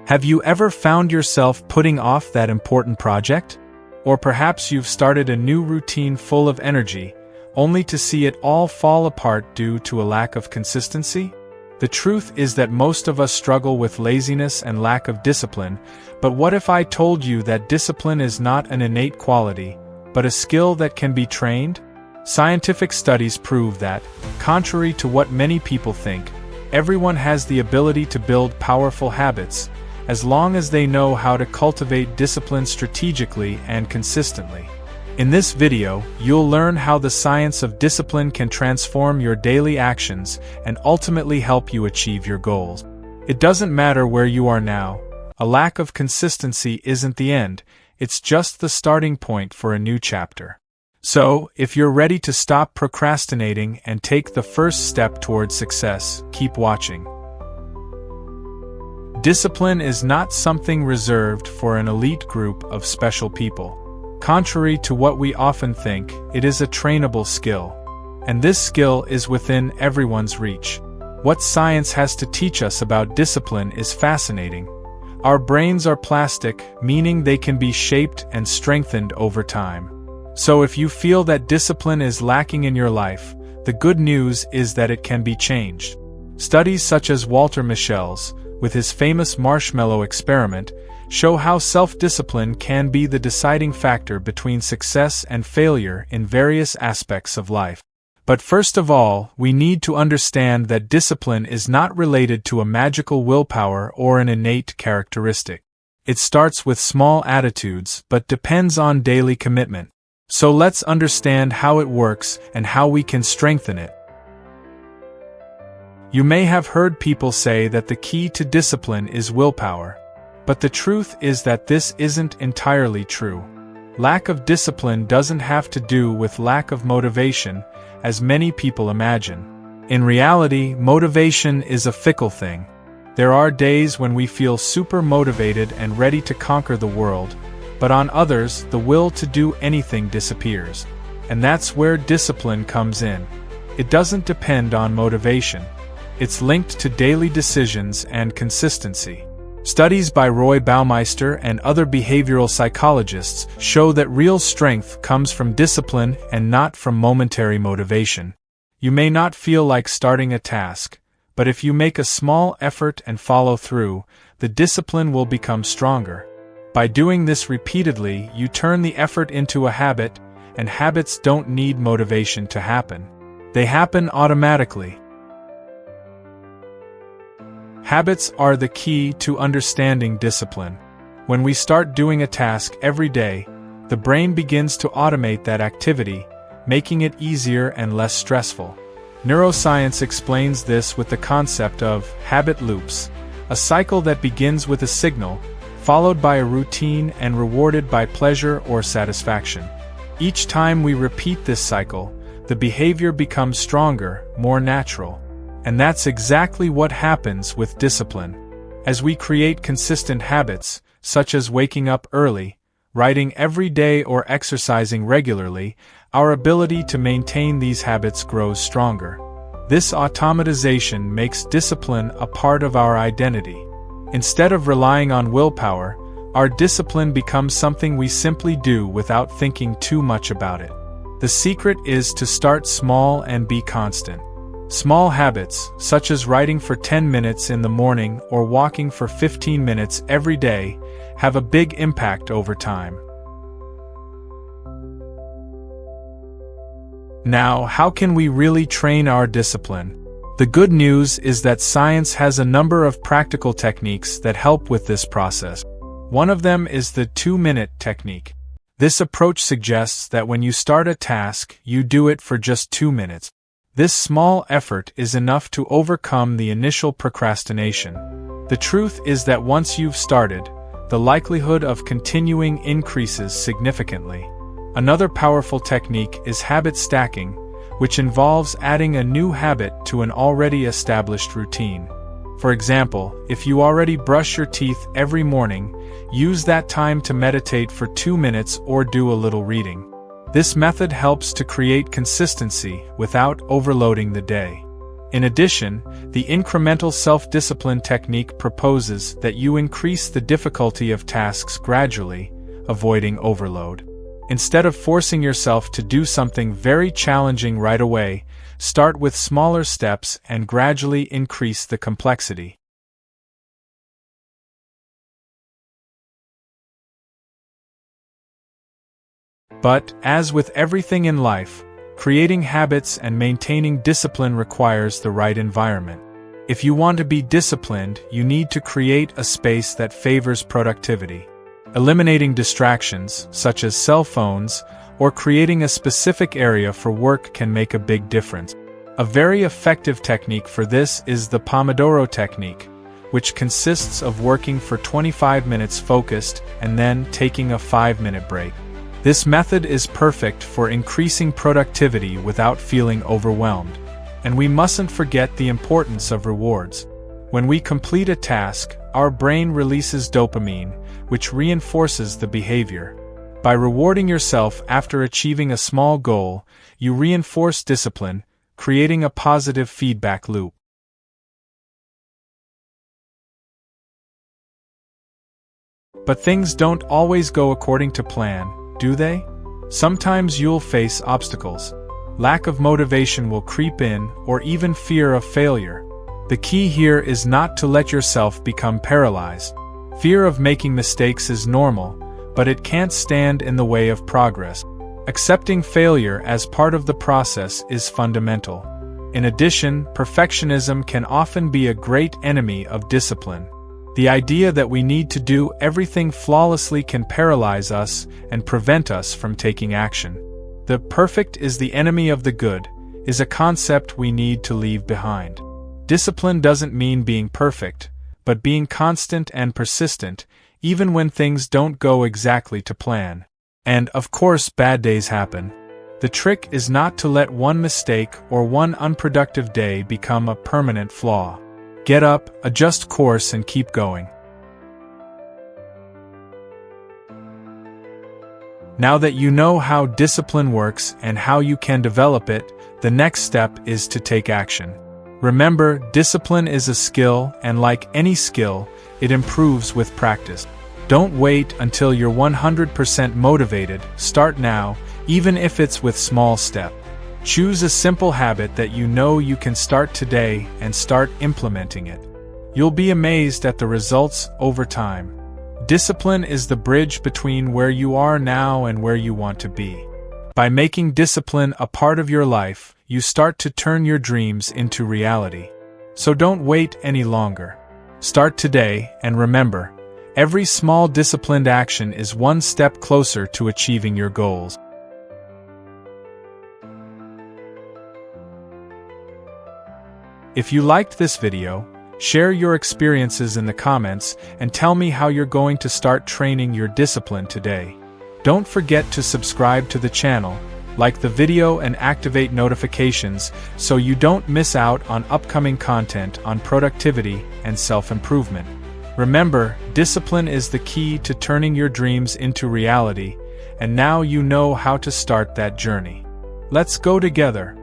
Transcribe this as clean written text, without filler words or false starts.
Have you ever found yourself putting off that important project? Or perhaps you've started a new routine full of energy, only to see it all fall apart due to a lack of consistency? The truth is that most of us struggle with laziness and lack of discipline, but what if I told you that discipline is not an innate quality, but a skill that can be trained? Scientific studies prove that, contrary to what many people think, everyone has the ability to build powerful habits, as long as they know how to cultivate discipline strategically and consistently. In this video, you'll learn how the science of discipline can transform your daily actions and ultimately help you achieve your goals. It doesn't matter where you are now. A lack of consistency isn't the end, it's just the starting point for a new chapter. So, if you're ready to stop procrastinating and take the first step towards success, keep watching. Discipline is not something reserved for an elite group of special people. Contrary to what we often think, it is a trainable skill. And this skill is within everyone's reach. What science has to teach us about discipline is fascinating. Our brains are plastic, meaning they can be shaped and strengthened over time. So if you feel that discipline is lacking in your life, the good news is that it can be changed. Studies such as Walter Mischel's, with his famous marshmallow experiment, show how self-discipline can be the deciding factor between success and failure in various aspects of life. But first of all, we need to understand that discipline is not related to a magical willpower or an innate characteristic. It starts with small attitudes but depends on daily commitment. So let's understand how it works and how we can strengthen it. You may have heard people say that the key to discipline is willpower. But the truth is that this isn't entirely true. Lack of discipline doesn't have to do with lack of motivation, as many people imagine. In reality, motivation is a fickle thing. There are days when we feel super motivated and ready to conquer the world, but on others, the will to do anything disappears. And that's where discipline comes in. It doesn't depend on motivation. It's linked to daily decisions and consistency. Studies by Roy Baumeister and other behavioral psychologists show that real strength comes from discipline and not from momentary motivation. You may not feel like starting a task, but if you make a small effort and follow through, the discipline will become stronger. By doing this repeatedly, you turn the effort into a habit, and habits don't need motivation to happen. They happen automatically. Habits are the key to understanding discipline. When we start doing a task every day, the brain begins to automate that activity, making it easier and less stressful. Neuroscience explains this with the concept of habit loops, a cycle that begins with a signal, followed by a routine and rewarded by pleasure or satisfaction. Each time we repeat this cycle, the behavior becomes stronger, more natural. And that's exactly what happens with discipline. As we create consistent habits, such as waking up early, writing every day or exercising regularly, our ability to maintain these habits grows stronger. This automatization makes discipline a part of our identity. Instead of relying on willpower, our discipline becomes something we simply do without thinking too much about it. The secret is to start small and be constant. Small habits, such as writing for 10 minutes in the morning or walking for 15 minutes every day, have a big impact over time. Now, how can we really train our discipline? The good news is that science has a number of practical techniques that help with this process. One of them is the 2-minute technique. This approach suggests that when you start a task, you do it for just 2 minutes. This small effort is enough to overcome the initial procrastination. The truth is that once you've started, the likelihood of continuing increases significantly. Another powerful technique is habit stacking, which involves adding a new habit to an already established routine. For example, if you already brush your teeth every morning, use that time to meditate for 2 minutes or do a little reading. This method helps to create consistency without overloading the day. In addition, the incremental self-discipline technique proposes that you increase the difficulty of tasks gradually, avoiding overload. Instead of forcing yourself to do something very challenging right away, start with smaller steps and gradually increase the complexity. But, as with everything in life, creating habits and maintaining discipline requires the right environment. If you want to be disciplined, you need to create a space that favors productivity. Eliminating distractions, such as cell phones, or creating a specific area for work can make a big difference. A very effective technique for this is the Pomodoro technique, which consists of working for 25 minutes focused and then taking a 5-minute break. This method is perfect for increasing productivity without feeling overwhelmed. And we mustn't forget the importance of rewards. When we complete a task, our brain releases dopamine, which reinforces the behavior. By rewarding yourself after achieving a small goal, you reinforce discipline, creating a positive feedback loop. But things don't always go according to plan, do they? Sometimes you'll face obstacles. Lack of motivation will creep in, or even fear of failure. The key here is not to let yourself become paralyzed. Fear of making mistakes is normal, but it can't stand in the way of progress. Accepting failure as part of the process is fundamental. In addition, perfectionism can often be a great enemy of discipline. The idea that we need to do everything flawlessly can paralyze us and prevent us from taking action. The perfect is the enemy of the good is a concept we need to leave behind. Discipline doesn't mean being perfect, but being constant and persistent, even when things don't go exactly to plan. And, of course, bad days happen. The trick is not to let one mistake or one unproductive day become a permanent flaw. Get up, adjust course, and keep going. Now that you know how discipline works and how you can develop it, the next step is to take action. Remember, discipline is a skill, and like any skill, it improves with practice. Don't wait until you're 100% motivated. Start now, even if it's with small steps. Choose a simple habit that you know you can start today and start implementing it. You'll be amazed at the results over time. Discipline is the bridge between where you are now and where you want to be. By making discipline a part of your life, you start to turn your dreams into reality. So don't wait any longer. Start today, and remember, every small disciplined action is one step closer to achieving your goals. If you liked this video, share your experiences in the comments and tell me how you're going to start training your discipline today. Don't forget to subscribe to the channel, like the video, and activate notifications so you don't miss out on upcoming content on productivity and self-improvement. Remember, discipline is the key to turning your dreams into reality, and now you know how to start that journey. Let's go together.